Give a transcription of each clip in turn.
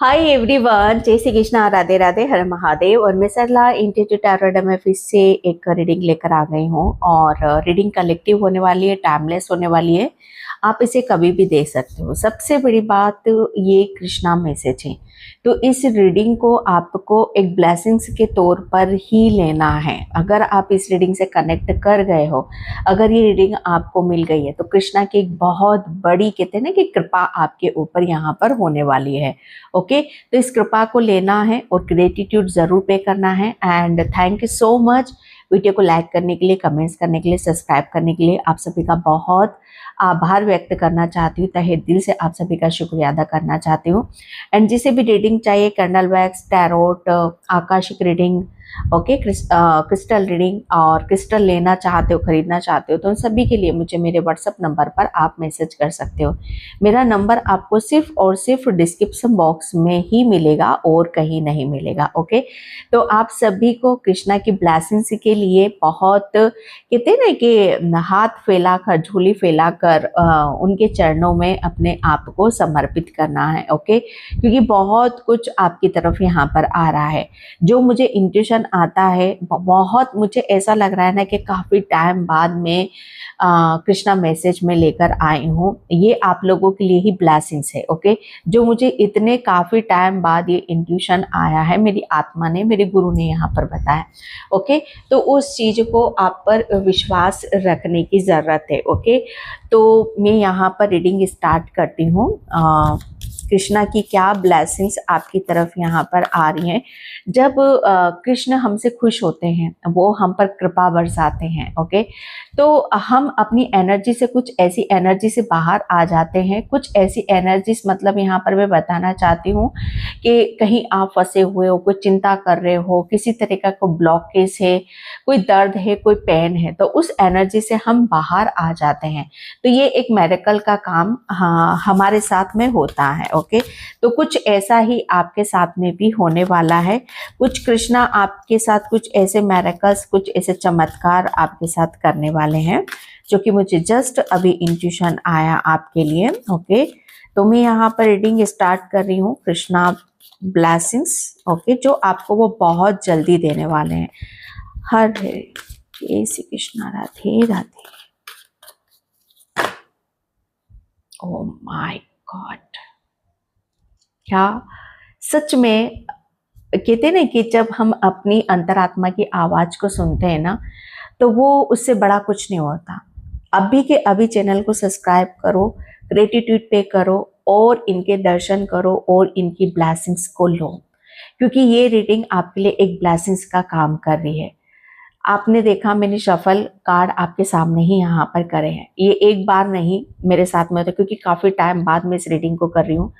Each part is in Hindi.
हाय एवरीवन, जय श्री कृष्णा, राधे राधे, हर महादेव। और मैं सरला इंस्टीट्यूट टैरोट में फिर से एक रीडिंग लेकर आ गई हूँ। और रीडिंग कलेक्टिव होने वाली है, टाइमलेस होने वाली है। आप इसे कभी भी देख सकते हो। सबसे बड़ी बात ये कृष्णा मैसेज है, तो इस रीडिंग को आपको एक ब्लेसिंग्स के तौर पर ही लेना है। अगर आप इस रीडिंग से कनेक्ट कर गए हो, अगर ये रीडिंग आपको मिल गई है, तो कृष्णा की एक बहुत बड़ी, कहते हैं ना कि कृपा आपके ऊपर यहाँ पर होने वाली है। ओके, तो इस कृपा को लेना है और ग्रेटिट्यूड जरूर पे करना है। And thank you so much video को लाइक करने के लिए, कमेंट्स करने के लिए, सब्सक्राइब करने के लिए। आप सभी का बहुत आभार व्यक्त करना चाहती हूँ, तहे दिल से आप सभी का शुक्रिया अदा करना चाहती हूँ। एंड जिसे भी रीडिंग चाहिए, candle wax, tarot, Akashic reading, okay, crystal reading, और क्रिस्टल लेना चाहते हो, खरीदना चाहते हो, तो उन सभी के लिए मुझे मेरे व्हाट्सएप नंबर पर आप मैसेज कर सकते हो। मेरा नंबर आपको सिर्फ और सिर्फ डिस्क्रिप्शन बॉक्स में ही मिलेगा और कहीं नहीं मिलेगा। ओके, तो आप सभी को कृष्णा की ब्लेसिंग्स के लिए बहुत, कहते हैं ना कि हाथ फैलाकर, झोली फैलाकर उनके चरणों में अपने आप को समर्पित करना है। ओके, क्योंकि बहुत कुछ आपकी तरफ यहाँ पर आ रहा है। जो मुझे इंट्यूशन आता है, बहुत मुझे ऐसा लग रहा है ना कि काफ़ी टाइम बाद में कृष्णा मैसेज में लेकर आई हूँ। ये आप लोगों के लिए ही ब्लेसिंग्स है। ओके, जो मुझे इतने काफ़ी टाइम बाद ये इंट्यूशन आया है, मेरी आत्मा ने, मेरे गुरु ने यहाँ पर बताया। ओके, तो उस चीज़ को आप पर विश्वास रखने की ज़रूरत है। ओके, तो मैं यहाँ पर रीडिंग स्टार्ट करती हूँ। कृष्णा की क्या ब्लेसिंग्स आपकी तरफ यहाँ पर आ रही हैं। जब कृष्ण हमसे खुश होते हैं, वो हम पर कृपा बरसाते हैं। ओके, तो हम अपनी एनर्जी से, कुछ ऐसी एनर्जी से बाहर आ जाते हैं। कुछ ऐसी एनर्जीज, मतलब यहाँ पर मैं बताना चाहती हूँ कि कहीं आप फंसे हुए हो, कोई चिंता कर रहे हो, किसी तरह का कोई ब्लॉकेज है, कोई दर्द है, कोई पेन है, तो उस एनर्जी से हम बाहर आ जाते हैं। तो ये एक मेरेकल का काम हमारे साथ में होता है। ओके, तो कुछ ऐसा ही आपके साथ में भी होने वाला है। कुछ कृष्णा आपके साथ कुछ ऐसे मेरेकल्स, कुछ ऐसे चमत्कार आपके साथ करने वाले हैं, जो कि मुझे जस्ट अभी इंट्यूशन आया आपके लिए। ओके, तो मैं यहाँ पर रीडिंग स्टार्ट कर रही हूँ। कृष्णा ब्लेसिंग्स, ओके, जो आपको वो बहुत जल्दी देने वाले हैं। हरे जय Shri Krishna, Radhe Radhe. Oh my God, क्या सच में, कहते हैं ना कि जब हम अपनी अंतरात्मा की आवाज को सुनते हैं ना, तो वो उससे बड़ा कुछ नहीं होता। अभी के अभी चैनल को सब्सक्राइब करो, ग्रेटिट्यूड पे करो, और इनके दर्शन करो, और इनकी ब्लेसिंग्स को लो, क्योंकि ये रीडिंग आपके लिए एक ब्लेसिंग्स का काम कर रही है। आपने देखा, मैंने शफल कार्ड आपके सामने ही यहाँ पर करे हैं। ये एक बार नहीं मेरे साथ में होता, क्योंकि काफ़ी टाइम बाद मैं इस रीडिंग को कर रही हूँ।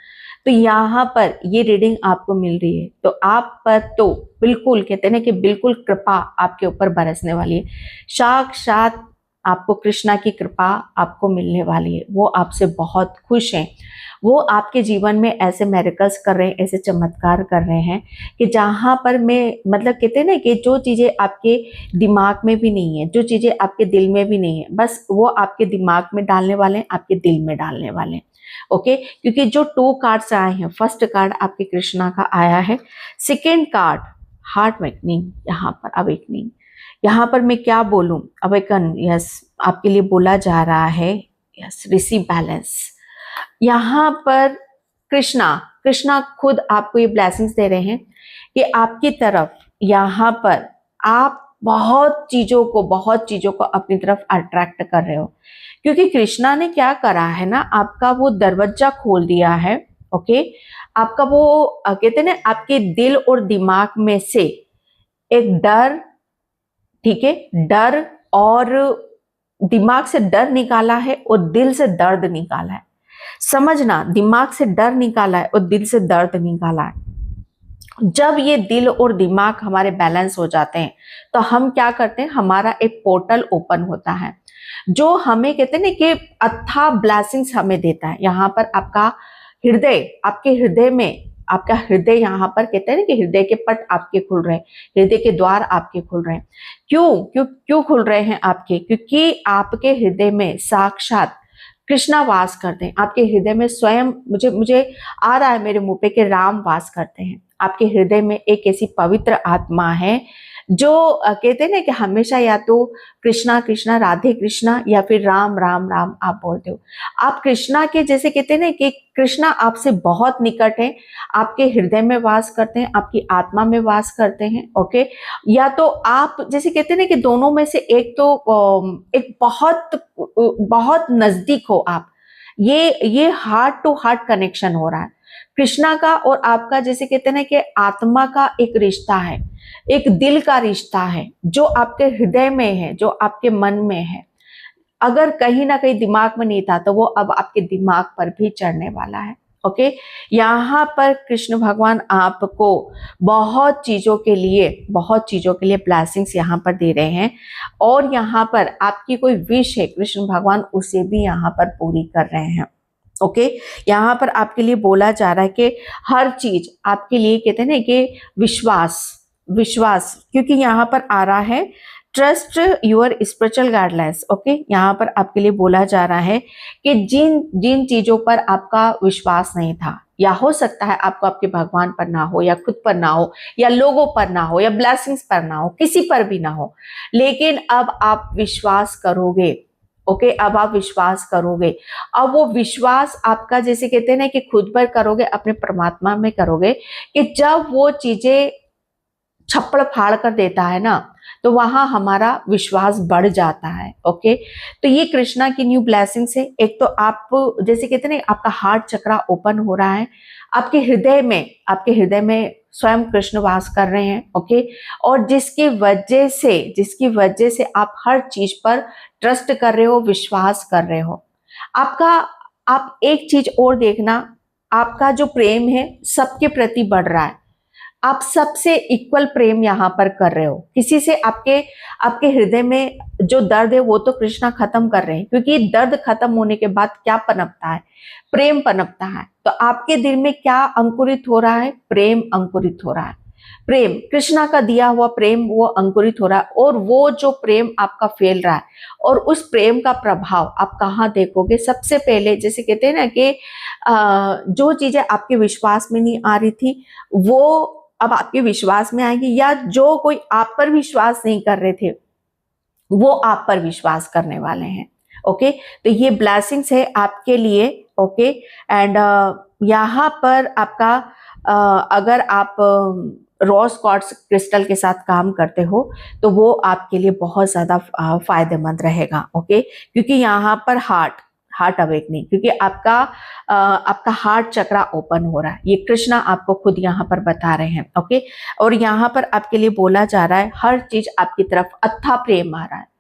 तो यहाँ पर ये रीडिंग आपको मिल रही है, तो आप पर तो बिल्कुल, कहते हैं ना कि बिल्कुल कृपा आपके ऊपर बरसने वाली है। साक्षात आपको कृष्णा की कृपा आपको मिलने वाली है। वो आपसे बहुत खुश हैं। वो आपके जीवन में ऐसे मेरेकल्स कर रहे हैं, ऐसे चमत्कार कर रहे हैं कि जहाँ पर मैं, मतलब कहते हैं ना कि जो चीज़ें आपके दिमाग में भी नहीं है, जो चीज़ें आपके दिल में भी नहीं है, बस वो आपके दिमाग में डालने वाले हैं, आपके दिल में डालने वाले हैं। ओके, क्योंकि जो 2 कार्ड्स आए हैं, फर्स्ट कार्ड आपके कृष्णा का आया है, सेकेंड कार्ड हार्ट वेकनिंग, यहाँ पर अवेकनिंग। यहाँ पर मैं क्या बोलूँ, अवेकन, यस, आपके लिए बोला जा रहा है। Yes, receive balance. यहाँ पर कृष्णा कृष्णा खुद आपको ये ब्लेसिंग्स दे रहे हैं कि आपकी तरफ यहाँ पर आप बहुत चीजों को अपनी तरफ अट्रैक्ट कर रहे हो, क्योंकि कृष्णा ने क्या करा है ना, आपका वो दरवाजा खोल दिया है। ओके, आपका वो कहते हैं ना, आपके दिल और दिमाग में से एक डर, ठीक है, डर, और दिमाग से डर निकाला है और दिल से दर्द निकाला है। समझना, दिमाग से डर निकाला है और दिल से दर्द निकाला है। जब ये दिल और दिमाग हमारे बैलेंस हो जाते हैं, तो हम क्या करते हैं, हमारा एक पोर्टल ओपन होता है, जो हमें, कहते हैं ना कि अथाह ब्लेसिंग्स हमें देता है। यहाँ पर आपका हृदय, आपके हृदय में, आपका हृदय यहाँ पर, कहते हैं ना कि हृदय के पट आपके खुल रहे हैं, हृदय के द्वार आपके खुल रहे हैं। क्यों क्यों क्यों खुल रहे हैं आपके? क्योंकि आपके हृदय में साक्षात कृष्णा वास करते हैं आपके हृदय में। स्वयं मुझे मुझे आ रहा है मेरे मुंह पे कि राम वास करते हैं आपके हृदय में। एक ऐसी पवित्र आत्मा है जो कहते हैं ना कि हमेशा या तो कृष्णा कृष्णा, राधे कृष्णा, या फिर राम राम राम आप बोलते हो। आप कृष्णा के जैसे कहते हैं ना कि कृष्णा आपसे बहुत निकट है, आपके हृदय में वास करते हैं, आपकी आत्मा में वास करते हैं। ओके, या तो आप जैसे कहते हैं ना कि दोनों में से एक तो एक बहुत बहुत नजदीक हो आप। ये हार्ट टू हार्ट कनेक्शन हो रहा है कृष्णा का और आपका। जैसे कहते हैं ना कि आत्मा का एक रिश्ता है, एक दिल का रिश्ता है जो आपके हृदय में है, जो आपके मन में है। अगर कहीं ना कहीं दिमाग में नहीं था तो वो अब आपके दिमाग पर भी चढ़ने वाला है। ओके, यहाँ पर कृष्ण भगवान आपको बहुत चीजों के लिए ब्लेसिंग्स यहाँ पर दे रहे हैं। और यहाँ पर आपकी कोई विश है, कृष्ण भगवान उसे भी यहाँ पर पूरी कर रहे हैं। ओके, यहाँ पर आपके लिए बोला जा रहा है कि हर चीज आपके लिए कहते हैं ना कि विश्वास विश्वास, क्योंकि यहाँ पर आ रहा है trust your spiritual guidelines. Okay, यहाँ पर आपके लिए बोला जा रहा है कि जिन जिन चीजों पर आपका विश्वास नहीं था, या हो सकता है आपको आपके भगवान पर ना हो, या खुद पर ना हो, या लोगों पर ना हो, या ब्लेसिंग्स पर ना हो, किसी पर भी ना हो, लेकिन अब आप विश्वास करोगे। ओके, अब आप विश्वास करोगे। अब वो विश्वास आपका जैसे कहते हैं ना कि खुद पर करोगे, अपने परमात्मा में करोगे, कि जब वो चीजें छप्पड़ फाड़ कर देता है ना, तो वहां हमारा विश्वास बढ़ जाता है। ओके, तो ये कृष्णा की न्यू ब्लेसिंग्स है। एक तो आप जैसे कहते हैं ना आपका हार्ट चक्रा ओपन हो रहा है, आपके हृदय में स्वयं कृष्ण वास कर रहे हैं। ओके, और जिसकी वजह से आप हर चीज पर ट्रस्ट कर रहे हो, विश्वास कर रहे हो। आपका आप एक चीज और देखना, आपका जो प्रेम है सबके प्रति बढ़ रहा है। आप सबसे इक्वल प्रेम यहाँ पर कर रहे हो। किसी से आपके आपके हृदय में जो दर्द है वो तो कृष्णा खत्म कर रहे हैं, क्योंकि दर्द खत्म होने के बाद क्या पनपता है? प्रेम पनपता है। तो आपके दिल में क्या अंकुरित हो रहा है? प्रेम अंकुरित हो रहा है। प्रेम, कृष्णा का दिया हुआ प्रेम वो अंकुरित हो रहा है, और वो जो प्रेम आपका फैल रहा है, और उस प्रेम का प्रभाव आप कहाँ देखोगे? सबसे पहले जैसे कहते हैं ना कि जो चीजें आपके विश्वास में नहीं आ रही थी वो अब आपके विश्वास में आएंगी, या जो कोई आप पर विश्वास नहीं कर रहे थे वो आप पर विश्वास करने वाले हैं। ओके, तो ये ब्लेसिंग्स है आपके लिए। ओके, एंड यहाँ पर आपका अगर आप रोज क्वार्ट्ज क्रिस्टल के साथ काम करते हो तो वो आपके लिए बहुत ज्यादा फायदेमंद रहेगा। ओके, क्योंकि यहाँ पर हार्ट अवेकनिंग, क्योंकि आपका हार्ट चक्रा ओपन हो रहा है, ये कृष्णा आपको खुद यहाँ पर बता रहे हैं। ओके, और यहाँ पर आपके लिए बोला जा रहा है हर चीज आपकी तरफ अथाह प्रेम आ रहा है।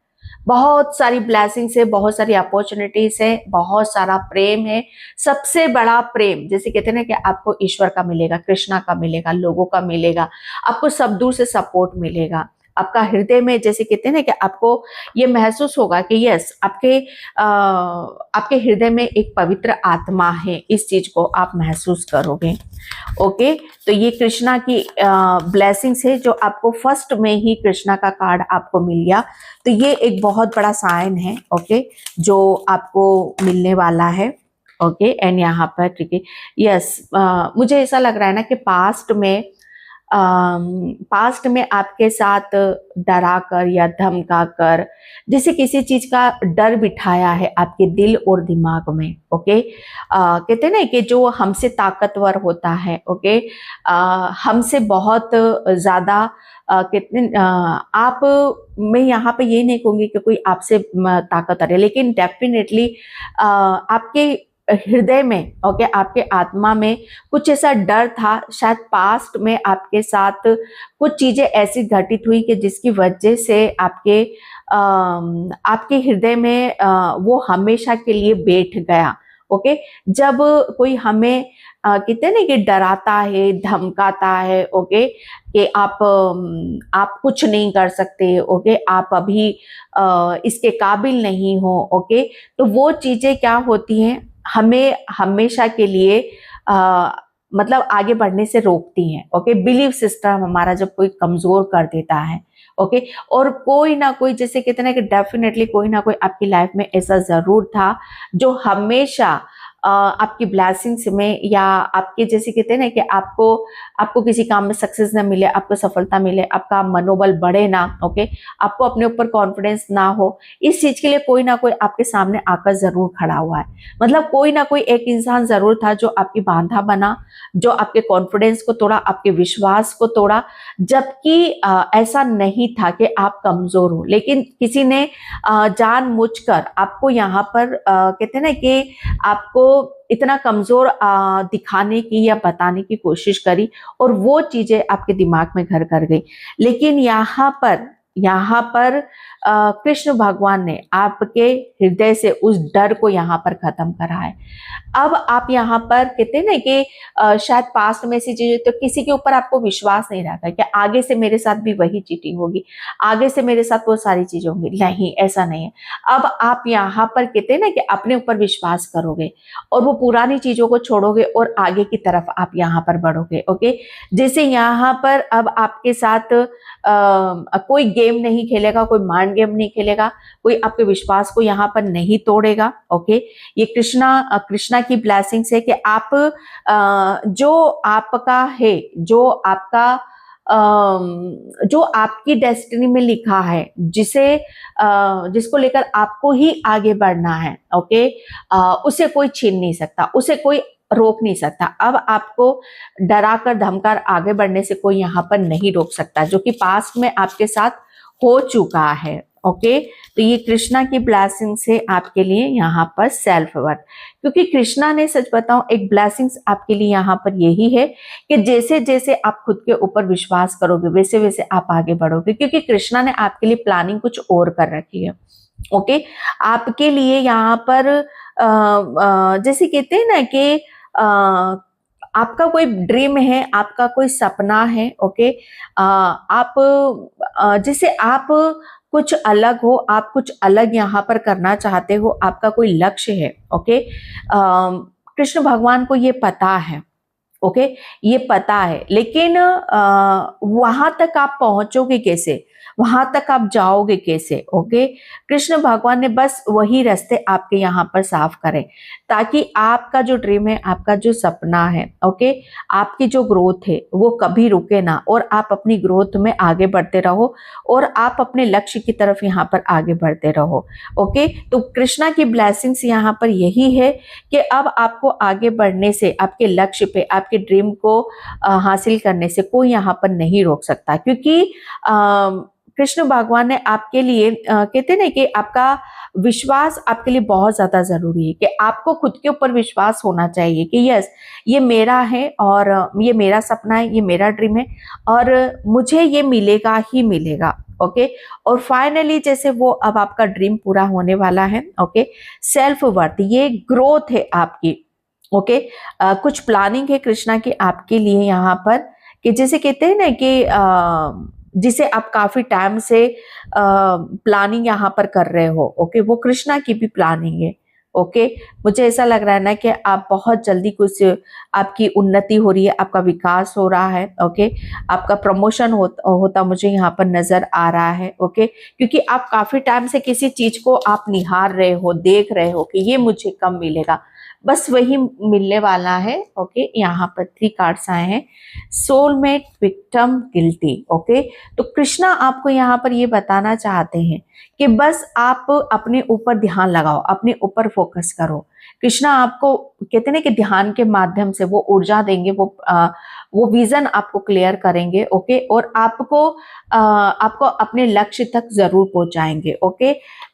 बहुत सारी ब्लेसिंग्स है, बहुत सारी अपॉर्चुनिटीज है, बहुत सारा प्रेम है। सबसे बड़ा प्रेम जैसे कहते हैं ना कि आपको ईश्वर का मिलेगा, कृष्णा का मिलेगा, लोगों का मिलेगा, आपको सब दूर से सपोर्ट मिलेगा। आपका हृदय में जैसे कहते हैं ना कि आपको ये महसूस होगा कि यस, आपके हृदय में एक पवित्र आत्मा है, इस चीज को आप महसूस करोगे। ओके, तो ये कृष्णा की ब्लेसिंग्स है जो आपको फर्स्ट में ही कृष्णा का कार्ड आपको मिल गया, तो ये एक बहुत बड़ा साइन है। ओके, जो आपको मिलने वाला है। ओके, एंड यहाँ पर ठीक है, यस, मुझे ऐसा लग रहा है ना कि पास्ट में आपके साथ डरा कर या धमका कर जैसे किसी चीज का डर बिठाया है आपके दिल और दिमाग में। ओके, कहते हैं ना कि जो हमसे ताकतवर होता है, ओके, हमसे बहुत ज्यादा कितने आप, मैं यहाँ पे ये नहीं कहूंगी कि कोई आपसे ताकतवर है, लेकिन डेफिनेटली आपके हृदय में, ओके, आपके आत्मा में कुछ ऐसा डर था। शायद पास्ट में आपके साथ कुछ चीजें ऐसी घटित हुई कि जिसकी वजह से आपके हृदय में वो हमेशा के लिए बैठ गया। ओके, जब कोई हमें कहते हैं ना कि डराता है, धमकाता है, ओके, कि आप कुछ नहीं कर सकते, ओके, आप अभी इसके काबिल नहीं हो। ओके, तो वो चीजें क्या होती हैं, हमें हमेशा के लिए मतलब आगे बढ़ने से रोकती हैं। ओके, बिलीव सिस्टम हमारा जब कोई कमजोर कर देता है, ओके। और कोई ना कोई, जैसे कहते हैं ना कि डेफिनेटली कोई ना कोई आपकी लाइफ में ऐसा जरूर था जो हमेशा आपकी ब्लेसिंग्स में, या आपके जैसे कहते हैं ना कि आपको आपको किसी काम में सक्सेस ना मिले, आपको सफलता मिले, आपका मनोबल बढ़े ना, ओके, आपको अपने ऊपर कॉन्फिडेंस ना हो, इस चीज के लिए कोई ना कोई आपके सामने आकर जरूर खड़ा हुआ है। मतलब कोई ना कोई एक इंसान जरूर था जो आपकी बांधा बना, जो आपके कॉन्फिडेंस को तोड़ा, आपके विश्वास को तोड़ा, जबकि ऐसा नहीं था कि आप कमजोर हो, लेकिन किसी ने जानबूझकर आपको यहाँ पर कहते हैं ना कि आपको इतना कमजोर दिखाने की या बताने की कोशिश करी, और वो चीजें आपके दिमाग में घर कर गई। लेकिन यहाँ पर कृष्ण भगवान ने आपके हृदय से उस डर को यहाँ पर खत्म करा है। अब आप यहाँ पर कहते हैं ना कि शायद पास्ट में ऐसी चीजें, तो किसी के ऊपर आपको विश्वास नहीं रहता कि आगे से मेरे साथ भी वही चीटिंग होगी, आगे से मेरे साथ वो सारी चीजें होंगी। नहीं, ऐसा नहीं है। अब आप यहाँ पर कहते हैं ना कि अपने ऊपर विश्वास करोगे और वो पुरानी चीजों को छोड़ोगे और आगे की तरफ आप यहाँ पर बढ़ोगे। ओके, जैसे यहाँ पर अब आपके साथ कोई गेम नहीं खेलेगा, कोई माइंड गेम नहीं खेलेगा, कोई आपके विश्वास को यहाँ पर नहीं तोड़ेगा। ओके, ये कृष्णा की ब्लेसिंग्स है कि आप जो आपका है, जो आपकी डेस्टिनी में लिखा है, जिसको लेकर आपको ही आगे बढ़ना है, ओके, उसे कोई छीन नहीं सकता, उसे कोई रोक नहीं सकता। अब आपको डरा कर धमकार आगे बढ़ने से कोई यहाँ पर नहीं रोक सकता, जो कि पास्ट में आपके साथ हो चुका है। ओके, तो ये कृष्णा की ब्लेसिंग से आपके लिए यहाँ पर सेल्फ वर्थ, क्योंकि कृष्णा ने, सच बताऊं, एक ब्लेसिंग्स आपके लिए यहाँ पर यही है कि जैसे जैसे आप खुद के ऊपर विश्वास करोगे, वैसे वैसे आप आगे बढ़ोगे, क्योंकि कृष्णा ने आपके लिए प्लानिंग कुछ और कर रखी है। ओके, आपके लिए यहाँ पर जैसे कहते हैं ना कि आपका कोई ड्रीम है, आपका कोई सपना है। ओके, आप जैसे आप कुछ अलग हो, आप कुछ अलग यहाँ पर करना चाहते हो, आपका कोई लक्ष्य है। ओके, कृष्ण भगवान को ये पता है। ओके, ये पता है, लेकिन वहां तक आप पहुंचोगे कैसे, वहां तक आप जाओगे कैसे? ओके, कृष्ण भगवान ने बस वही रास्ते आपके यहाँ पर साफ करे, ताकि आपका जो ड्रीम है, आपका जो सपना है, ओके, आपकी जो ग्रोथ है वो कभी रुके ना, और आप अपनी ग्रोथ में आगे बढ़ते रहो, और आप अपने लक्ष्य की तरफ यहाँ पर आगे बढ़ते रहो। ओके, तो कृष्णा की ब्लेसिंग्स यहाँ पर यही है कि अब आपको आगे बढ़ने से, आपके लक्ष्य पे, आपके ड्रीम को हासिल करने से कोई यहाँ पर नहीं रोक सकता, क्योंकि कृष्ण भगवान ने आपके लिए कहते ना कि आपका विश्वास आपके लिए बहुत ज्यादा जरूरी है, कि आपको खुद के ऊपर विश्वास होना चाहिए कि यस, ये मेरा है, और ये मेरा सपना है, ये मेरा ड्रीम है, और मुझे ये मिलेगा ही मिलेगा। ओके, और फाइनली जैसे वो अब आपका ड्रीम पूरा होने वाला है। ओके, सेल्फ वर्थ, ये ग्रोथ है आपकी। ओके, कुछ प्लानिंग है कृष्णा की आपके लिए यहाँ पर, कि जैसे कहते हैं ना कि जिसे आप काफी टाइम से प्लानिंग यहाँ पर कर रहे हो। ओके, वो कृष्णा की भी प्लानिंग है। ओके, मुझे ऐसा लग रहा है ना कि आप बहुत जल्दी कुछ, आपकी उन्नति हो रही है, आपका विकास हो रहा है। ओके, आपका प्रमोशन होता मुझे यहाँ पर नजर आ रहा है। ओके, क्योंकि आप काफी टाइम से किसी चीज को आप निहार रहे हो, देख रहे हो कि ये मुझे कब मिलेगा, बस वही मिलने वाला है। ओके, यहाँ पर 3 कार्ड्स आए हैं, सोलमेट, विक्टिम, गिल्टी। ओके, तो कृष्णा आपको यहाँ पर ये बताना चाहते हैं कि बस आप अपने ऊपर ध्यान लगाओ, अपने ऊपर फोकस करो। कृष्णा आपको कहते हैं ना कि ध्यान के माध्यम से वो ऊर्जा देंगे, वो विजन आपको क्लियर करेंगे। ओके, और आपको अपने लक्ष्य तक जरूर पहुंचाएंगे। ओके,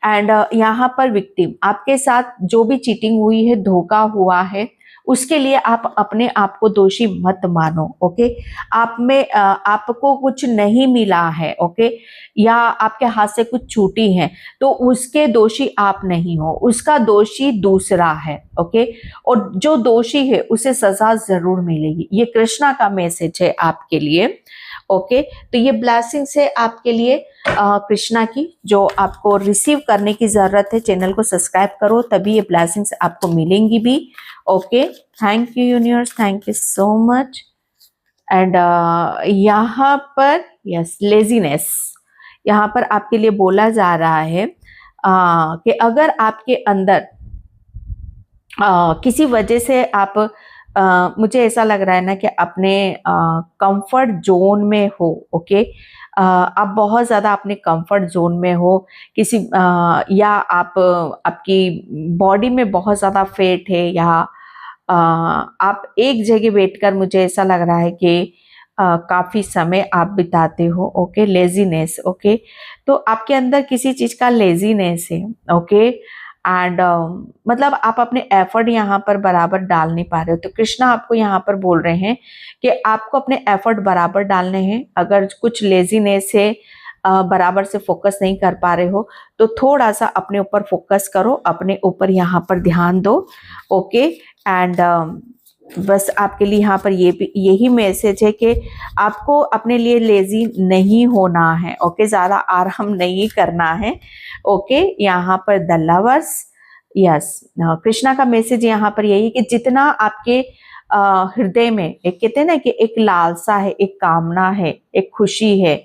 एंड यहाँ पर विक्टिम, आपके साथ जो भी चीटिंग हुई है, धोखा हुआ है, उसके लिए आप अपने आप को दोषी मत मानो। ओके, आप में आपको कुछ नहीं मिला है, ओके, या आपके हाथ से कुछ छूटी है, तो उसके दोषी आप नहीं हो, उसका दोषी दूसरा है। ओके, और जो दोषी है उसे सजा जरूर मिलेगी। ये कृष्णा का मैसेज है आपके लिए। ओके, तो ये ब्लेसिंग्स है आपके लिए कृष्णा की, जो आपको रिसीव करने की जरूरत है। चैनल को सब्सक्राइब करो, तभी ये ब्लेसिंग्स आपको मिलेंगी भी। Okay, thank you universe, thank you so much. And यहाँ पर यस, लेजीनेस, यहाँ पर आपके लिए बोला जा रहा है कि अगर आपके अंदर किसी वजह से आप मुझे ऐसा लग रहा है ना कि अपने कंफर्ट जोन में हो, ओके, आप बहुत ज़्यादा अपने कंफर्ट जोन में हो, किसी या आप आपकी बॉडी में बहुत ज़्यादा फैट है, या आप एक जगह बैठकर मुझे ऐसा लग रहा है कि काफ़ी समय आप बिताते हो, ओके, लेजीनेस, ओके, तो आपके अंदर किसी चीज़ का लेजीनेस है, ओके, एंड मतलब आप अपने एफर्ट यहाँ पर बराबर डाल नहीं पा रहे हो। तो कृष्णा आपको यहाँ पर बोल रहे हैं कि आपको अपने एफर्ट बराबर डालने हैं। अगर कुछ लेजीनेस है, बराबर से फोकस नहीं कर पा रहे हो, तो थोड़ा सा अपने ऊपर फोकस करो, अपने ऊपर यहाँ पर ध्यान दो, ओके, एंड बस आपके लिए यहाँ पर यही मैसेज है कि आपको अपने लिए लेजी नहीं होना है, ओके, ज़्यादा आराम नहीं करना है, ओके। यहाँ पर द लवर्स, यस, कृष्णा का मैसेज यहाँ पर यही कि जितना आपके हृदय में एक कहते हैं ना कि एक लालसा है, एक कामना है, एक खुशी है,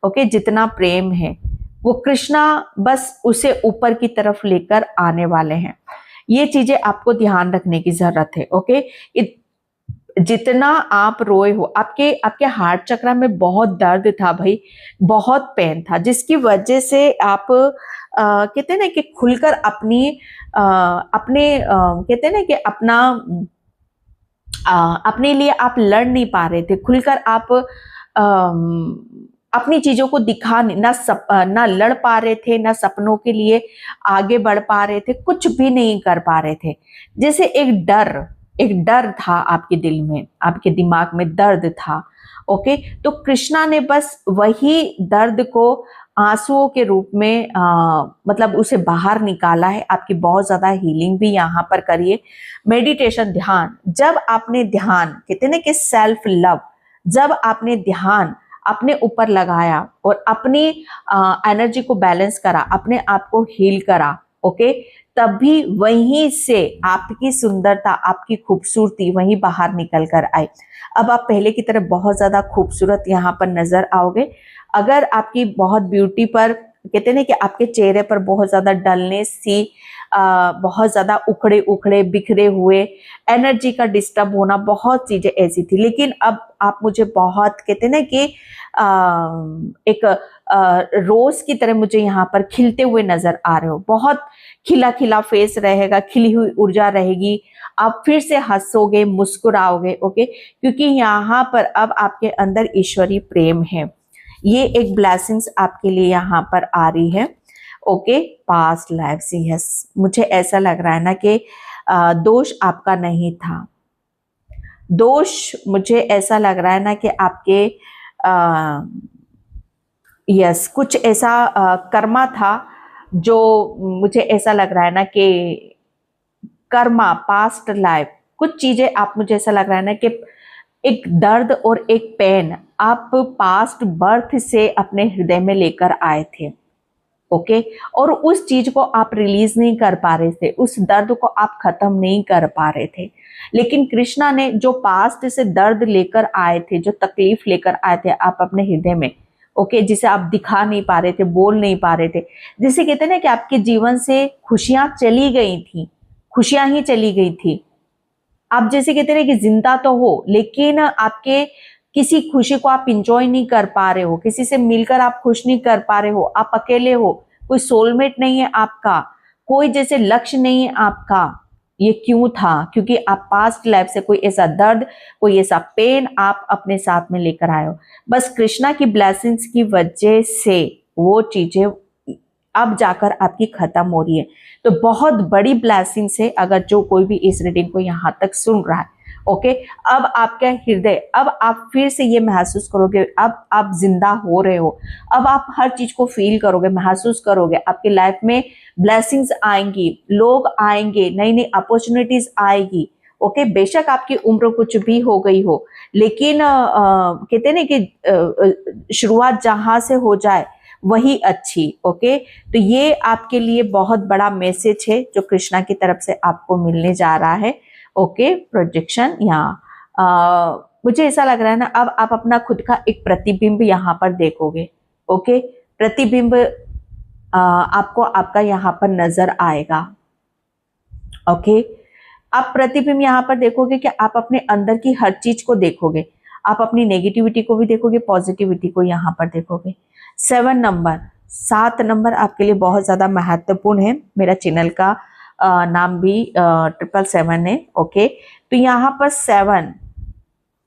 ओके, जितना प्रेम है, वो कृष्णा बस उसे ऊपर की तरफ लेकर आने वाले हैं। ये चीजें आपको ध्यान रखने की जरूरत है, ओके। जितना आप रोए हो, आपके आपके हार्ट चक्र में बहुत दर्द था भाई, बहुत पेन था, जिसकी वजह से आप कहते हैं ना कि खुलकर अपनी अपने कहते हैं ना कि अपना अपने लिए आप लड़ नहीं पा रहे थे, खुलकर आप अपनी चीजों को दिखा ना लड़ पा रहे थे, ना सपनों के लिए आगे बढ़ पा रहे थे, कुछ भी नहीं कर पा रहे थे। जैसे एक डर था आपके दिल में, आपके दिमाग में दर्द था, ओके। तो कृष्णा ने बस वही दर्द को आंसुओं के रूप में मतलब उसे बाहर निकाला है। आपकी बहुत ज्यादा हीलिंग भी यहाँ पर करिए, मेडिटेशन, ध्यान। जब आपने ध्यान, कहते ना कि सेल्फ लव, जब आपने ध्यान अपने ऊपर लगाया और अपनी एनर्जी को बैलेंस करा, अपने आप को हील करा, ओके, तभी वहीं से आपकी सुंदरता, आपकी खूबसूरती वहीं बाहर निकल कर आई। अब आप पहले की तरह बहुत ज्यादा खूबसूरत यहाँ पर नजर आओगे। अगर आपकी बहुत ब्यूटी पर कहते हैं ना कि आपके चेहरे पर बहुत ज्यादा डलनेस थी, बहुत ज्यादा उखड़े उखड़े बिखरे हुए, एनर्जी का डिस्टर्ब होना, बहुत चीजें ऐसी थी, लेकिन अब आप मुझे बहुत कहते हैं ना कि एक रोज की तरह मुझे यहाँ पर खिलते हुए नजर आ रहे हो। बहुत खिला खिला फेस रहेगा, खिली हुई ऊर्जा रहेगी, आप फिर से हंसोगे, मुस्कुराओगे, ओके, क्योंकि यहाँ पर अब आपके अंदर ईश्वरीय प्रेम है। ये एक ब्लेसिंग्स आपके लिए यहाँ पर आ रही है, ओके। पास्ट लाइफ से, यस, मुझे ऐसा लग रहा है ना कि दोष आपका नहीं था। दोष, मुझे ऐसा लग रहा है ना कि आपके यस, कुछ ऐसा कर्मा था, जो मुझे ऐसा लग रहा है ना कि कर्मा, पास्ट लाइफ, कुछ चीजें आप, मुझे ऐसा लग रहा है ना कि एक दर्द और एक पेन आप पास्ट बर्थ से अपने हृदय में लेकर आए थे, ओके, और उस चीज को आप रिलीज नहीं कर पा रहे थे, उस दर्द को आप खत्म नहीं कर पा रहे थे। लेकिन कृष्णा ने जो पास्ट से दर्द लेकर आए थे, जो तकलीफ लेकर आए थे आप अपने हृदय में, ओके, जिसे आप दिखा नहीं पा रहे थे, बोल नहीं पा रहे थे, जिसे कहते हैं ना कि आपके जीवन से खुशियां चली गई थी, खुशियां ही चली गई थी। आप जैसे कहते हैं कि जिंदा तो हो, लेकिन आपके किसी खुशी को आप इंजॉय नहीं कर पा रहे हो, किसी से मिलकर आप खुश नहीं कर पा रहे हो, आप अकेले हो, कोई सोलमेट नहीं है आपका, कोई जैसे लक्ष्य नहीं है आपका। ये क्यों था? क्योंकि आप पास्ट लाइफ से कोई ऐसा दर्द, कोई ऐसा पेन आप अपने साथ में लेकर आए हो। बस कृष्णा की ब्लेसिंग्स की वजह से वो चीजें अब जाकर आपकी खत्म हो रही है। तो बहुत बड़ी ब्लेसिंग्स है अगर जो कोई भी इस रीडिंग को यहाँ तक सुन रहा है, ओके। अब आपका हृदय, अब आप फिर से ये महसूस करोगे, अब आप जिंदा हो रहे हो, अब आप हर चीज को फील करोगे, महसूस करोगे, आपकी लाइफ में ब्लेसिंग्स आएंगी, लोग आएंगे, नई नई अपॉर्चुनिटीज आएगी, ओके। बेशक आपकी उम्र कुछ भी हो गई हो, लेकिन कहते हैं ना कि शुरुआत जहां से हो जाए वही अच्छी, ओके। तो ये आपके लिए बहुत बड़ा मैसेज है जो कृष्णा की तरफ से आपको मिलने जा रहा है, ओके। प्रोजेक्शन यहाँ मुझे ऐसा लग रहा है ना, अब आप अपना खुद का एक प्रतिबिंब यहाँ पर देखोगे, ओके। प्रतिबिंब आपको आपका यहाँ पर नजर आएगा। ओके, आप प्रतिबिंब यहाँ पर देखोगे कि आप अपने अंदर की हर चीज को देखोगे, आप अपनी नेगेटिविटी को भी देखोगे, पॉजिटिविटी को यहाँ पर देखोगे। 7 नंबर आपके लिए बहुत ज्यादा महत्वपूर्ण है। मेरा चैनल का नाम भी 777 है। ओके, तो यहाँ पर 7,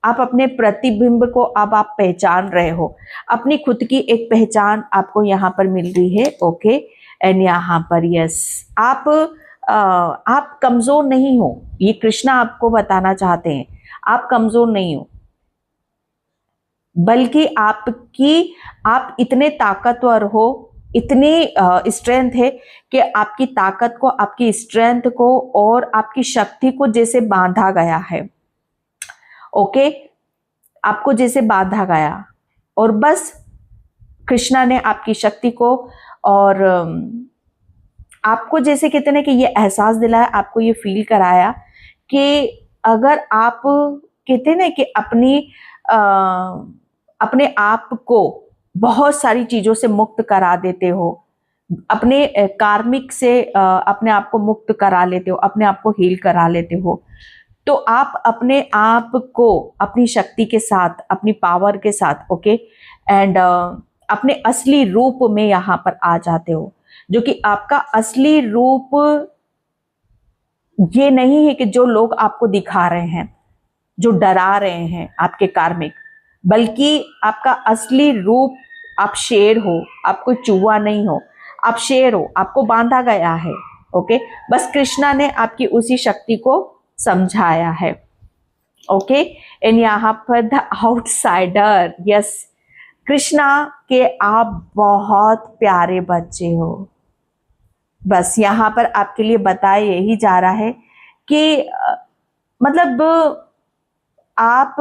आप अपने प्रतिबिंब को अब आप पहचान रहे हो, अपनी खुद की एक पहचान आपको यहाँ पर मिल रही है। ओके, एंड यहाँ पर यस, आप कमजोर नहीं हो, ये कृष्णा आपको बताना चाहते हैं। आप कमजोर नहीं हो, बल्कि आप इतने ताकतवर हो, इतनी स्ट्रेंथ है कि आपकी ताकत को, आपकी स्ट्रेंथ को और आपकी शक्ति को जैसे बांधा गया है। ओके, आपको जैसे बांधा गया, और बस कृष्णा ने आपकी शक्ति को और आपको जैसे कहते हैं कि ये एहसास दिलाया, आपको ये फील कराया कि अगर आप कहते हैं ना कि अपने आप को बहुत सारी चीजों से मुक्त करा देते हो, अपने कार्मिक से अपने आप को मुक्त करा लेते हो, अपने आप को हील करा लेते हो, तो आप अपने आप को अपनी शक्ति के साथ, अपनी पावर के साथ, ओके, एंड अपने असली रूप में यहाँ पर आ जाते हो, जो कि आपका असली रूप ये नहीं है कि जो लोग आपको दिखा रहे हैं, जो डरा रहे हैं आपके कार्मिक, बल्कि आपका असली रूप, आप शेर हो, आप कोई चूहा नहीं हो, आप शेर हो, आपको बांधा गया है। ओके, बस कृष्णा ने आपकी उसी शक्ति को समझाया है। ओके, एंड यहाँ पर द आउटसाइडर, यस, कृष्णा के आप बहुत प्यारे बच्चे हो। बस यहाँ पर आपके लिए बताया यही जा रहा है कि मतलब आप,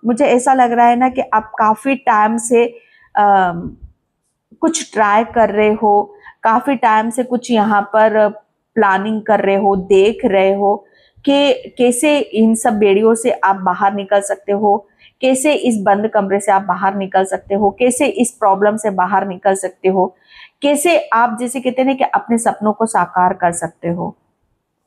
मुझे ऐसा लग रहा है ना कि आप काफी टाइम से कुछ ट्राई कर रहे हो, काफी टाइम से कुछ यहाँ पर प्लानिंग कर रहे हो, देख रहे हो कि कैसे इन सब बेड़ियों से आप बाहर निकल सकते हो, कैसे इस बंद कमरे से आप बाहर निकल सकते हो, कैसे इस प्रॉब्लम से बाहर निकल सकते हो, कैसे आप जैसे कहते हैं कि अपने सपनों को साकार कर सकते हो,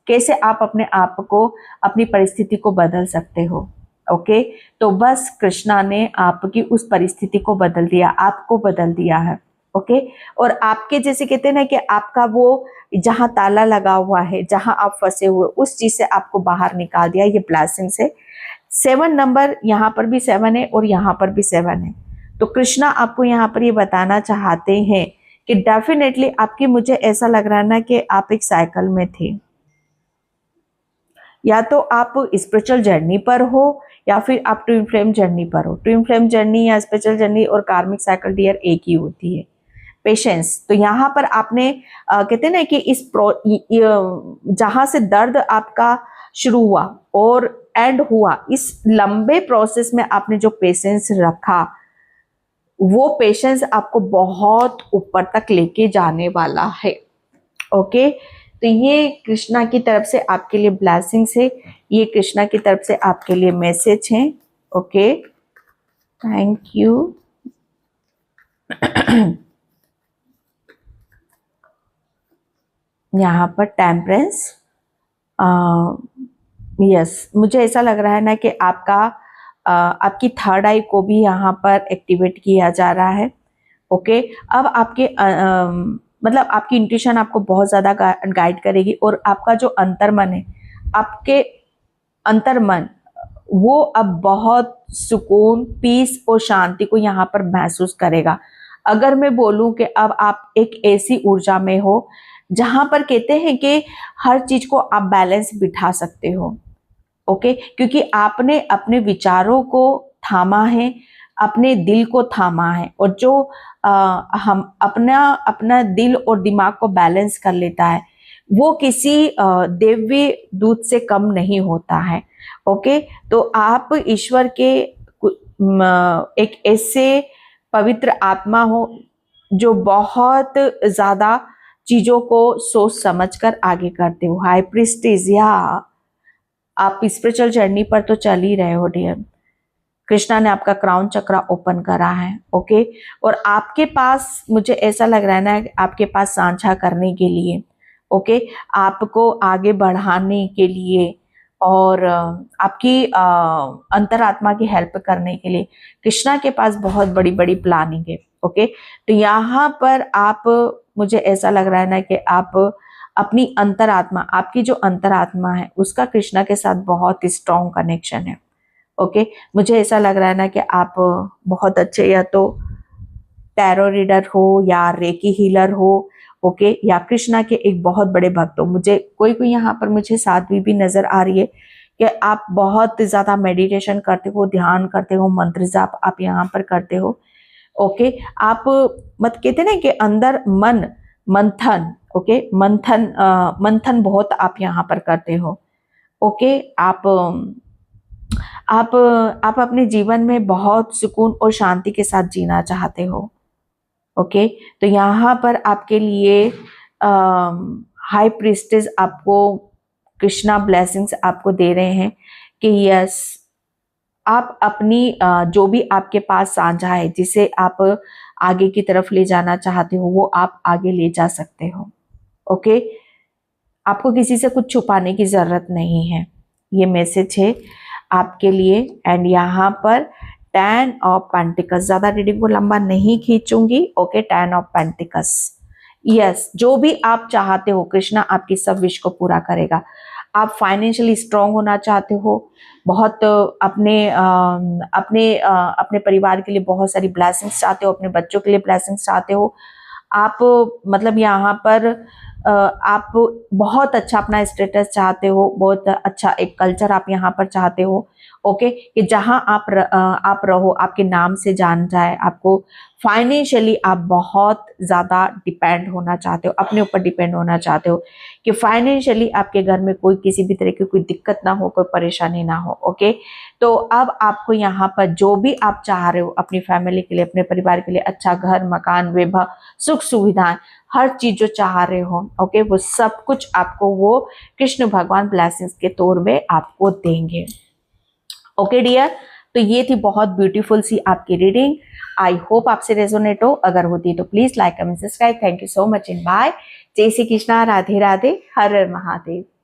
कैसे आप अपने आप को, अपनी परिस्थिति को बदल सकते हो। ओके, तो बस कृष्णा ने आपकी उस परिस्थिति को बदल दिया, आपको बदल दिया है। ओके, और आपके जैसे कहते हैं ना कि आपका वो जहां ताला लगा हुआ है, जहां आप फंसे हुए, उस चीज से आपको बाहर निकाल दिया, ये ब्लेसिंग से। 7 नंबर, यहाँ पर भी 7 है और यहाँ पर भी 7 है। तो कृष्णा आपको यहाँ पर ये बताना चाहते हैं कि डेफिनेटली आपकी, मुझे ऐसा लग रहा है ना कि आप एक साइकिल में थे, या तो आप स्पिरिचुअल जर्नी पर हो या फिर आप ट्विन फ्लेम जर्नी पर हो। ट्विन फ्लेम जर्नी या स्पिरिचुअल जर्नी और कार्मिक साइकिल डियर एक ही होती है। पेशेंस, तो यहाँ पर आपने कहते हैं ना कि इस जहां से दर्द आपका शुरू हुआ और एंड हुआ, इस लंबे प्रोसेस में आपने जो पेशेंस रखा, वो पेशेंस आपको बहुत ऊपर तक लेके जाने वाला है। ओके, तो ये कृष्णा की तरफ से आपके लिए ब्लेसिंग्स है, ये कृष्णा की तरफ से आपके लिए मैसेज है। Okay, thank you. यहाँ पर टेम्परेंस, यस, मुझे ऐसा लग रहा है ना कि आपकी थर्ड आई को भी यहाँ पर एक्टिवेट किया जा रहा है। ओके, अब आपके मतलब आपकी इंट्यूशन आपको बहुत ज़्यादा गाइड करेगी, और आपका जो अंतर्मन है, आपके अंतर्मन, वो अब बहुत सुकून, पीस और शांति को यहाँ पर महसूस करेगा। अगर मैं बोलूं कि अब आप एक ऐसी ऊर्जा में हो जहां पर कहते हैं कि हर चीज को आप बैलेंस बिठा सकते हो। ओके, क्योंकि आपने अपने विचारों को थामा है, अपने दिल को थामा है, और जो हम अपना दिल और दिमाग को बैलेंस कर लेता है, वो किसी दिव्य दूत से कम नहीं होता है। ओके, तो आप ईश्वर के एक ऐसे पवित्र आत्मा हो जो बहुत ज्यादा चीजों को सोच समझकर आगे करते हो। हाई प्रीस्टिस, या आप स्पिरिचुअल जर्नी पर तो चल ही रहे हो डियर। कृष्णा ने आपका क्राउन चक्रा ओपन करा है, ओके। और आपके पास मुझे ऐसा लग रहा है ना, आपके पास साझा करने के लिए, ओके, आपको आगे बढ़ाने के लिए और आपकी अंतरात्मा की हेल्प करने के लिए कृष्णा के पास बहुत बड़ी बड़ी प्लानिंग है, ओके। तो यहाँ पर आप, मुझे ऐसा लग रहा है ना कि आप अपनी अंतरात्मा, आपकी जो अंतरात्मा है उसका कृष्णा के साथ बहुत स्ट्रॉन्ग कनेक्शन है, ओके। मुझे ऐसा लग रहा है ना कि आप बहुत अच्छे या तो टैरो रीडर हो या रेकी हीलर हो, ओके, या कृष्णा के एक बहुत बड़े भक्त हो। मुझे कोई कोई यहाँ पर मुझे साध्वी भी नजर आ रही है कि आप बहुत ज्यादा मेडिटेशन करते हो, ध्यान करते हो, मंत्र जाप आप यहाँ पर करते हो, ओके। आप मत कहते ना कि अंदर मन मंथन, ओके, मंथन बहुत आप यहाँ पर करते हो, ओके। आप अपने जीवन में बहुत सुकून और शांति के साथ जीना चाहते हो, ओके। तो यहाँ पर आपके लिए हाई प्रीस्टेस आपको कृष्णा ब्लेसिंग्स आपको दे रहे हैं कि यस, आप अपनी जो भी आपके पास साझा है जिसे आप आगे की तरफ ले जाना चाहते हो वो आप आगे ले जा सकते हो, ओके। आपको किसी से कुछ छुपाने की जरूरत नहीं है, ये मैसेज है आपके लिए। एंड यहाँ पर 10 ऑफ पेंटिकल्स, ज्यादा रीडिंग को लंबा नहीं खींचूंगी, ओके। 10 ऑफ पेंटिकल्स, यस, जो भी आप चाहते हो कृष्णा आपकी सब विश को पूरा करेगा। आप फाइनेंशियली स्ट्रांग होना चाहते हो, बहुत अपने परिवार के लिए बहुत सारी ब्लेसिंग्स चाहते हो, अपने बच्चों के लिए ब्लेसिंग्स चाहते हो। आप मतलब यहाँ पर आप बहुत अच्छा अपना स्टेटस चाहते हो, बहुत अच्छा एक कल्चर आप यहाँ पर चाहते हो, ओके, कि जहां आप रहो आपके नाम से जान जाए। आपको फाइनेंशियली आप बहुत ज्यादा डिपेंड होना चाहते हो, अपने ऊपर डिपेंड होना चाहते हो कि फाइनेंशियली आपके घर में कोई किसी भी तरह की कोई दिक्कत ना हो, कोई परेशानी ना हो, ओके। तो अब आपको यहाँ पर जो भी आप चाह रहे हो अपनी फैमिली के लिए, अपने परिवार के लिए, अच्छा घर, मकान, वैभव, सुख सुविधाएं, हर चीज जो चाह रहे हो, ओके, वो सब कुछ आपको वो कृष्ण भगवान ब्लेसिंग्स के तौर में आपको देंगे, ओके डियर। तो ये थी बहुत ब्यूटीफुल सी आपकी रीडिंग। आई होप आपसे रेजोनेट हो, अगर होती तो please like comment subscribe. Thank you so much and bye. जय श्री कृष्णा, राधे राधे, हर हर महादेव।